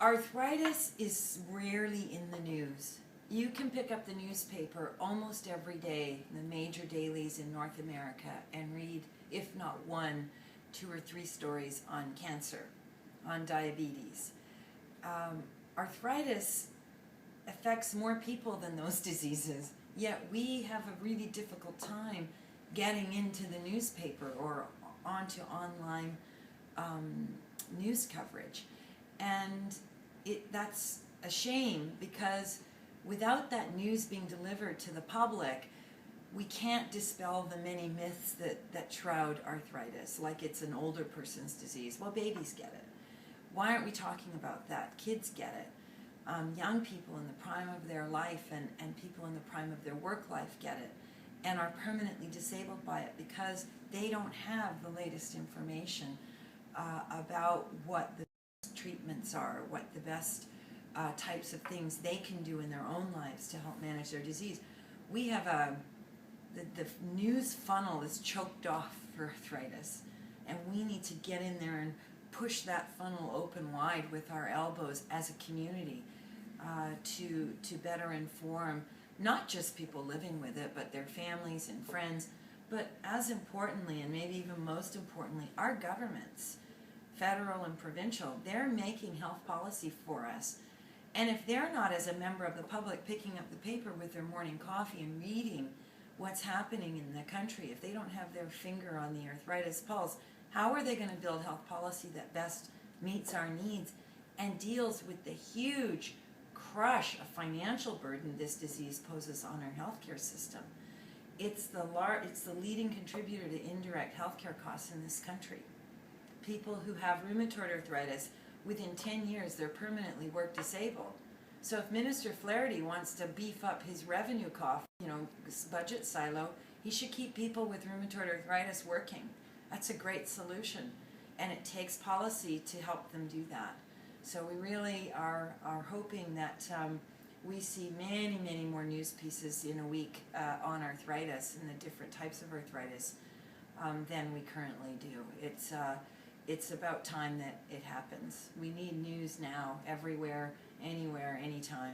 Arthritis is rarely in the news. You can pick up the newspaper almost every day, the major dailies in North America, and read, if not one, 2 or 3 stories on cancer, on diabetes. Arthritis affects more people than those diseases, yet we have a really difficult time getting into the newspaper or onto online news coverage. And that's a shame, because without that news being delivered to the public, we can't dispel the many myths that shroud arthritis, like it's an older person's disease. Well, babies get it. Why aren't we talking about that? Kids get it. Young people in the prime of their life and people in the prime of their work life get it and are permanently disabled by it because they don't have the latest information about what the best treatments are, what the best types of things they can do in their own lives to help manage their disease. We have the news funnel is choked off for arthritis, and we need to get in there and push that funnel open wide with our elbows as a community to better inform not just people living with it, but their families and friends, but as importantly, and maybe even most importantly, our governments, federal and provincial. They're making health policy for us. And if they're not, as a member of the public, picking up the paper with their morning coffee and reading what's happening in the country, if they don't have their finger on the arthritis pulse, how are they going to build health policy that best meets our needs and deals with the huge crush of financial burden this disease poses on our healthcare system? It's the leading contributor to indirect healthcare costs in this country. People who have rheumatoid arthritis, within 10 years, they're permanently work disabled. So if Minister Flaherty wants to beef up his revenue cough, budget silo, he should keep people with rheumatoid arthritis working. That's a great solution, and it takes policy to help them do that. So we really are hoping that we see many, many more news pieces in a week on arthritis and the different types of arthritis than we currently do. It's about time that it happens. We need news now, everywhere, anywhere, anytime.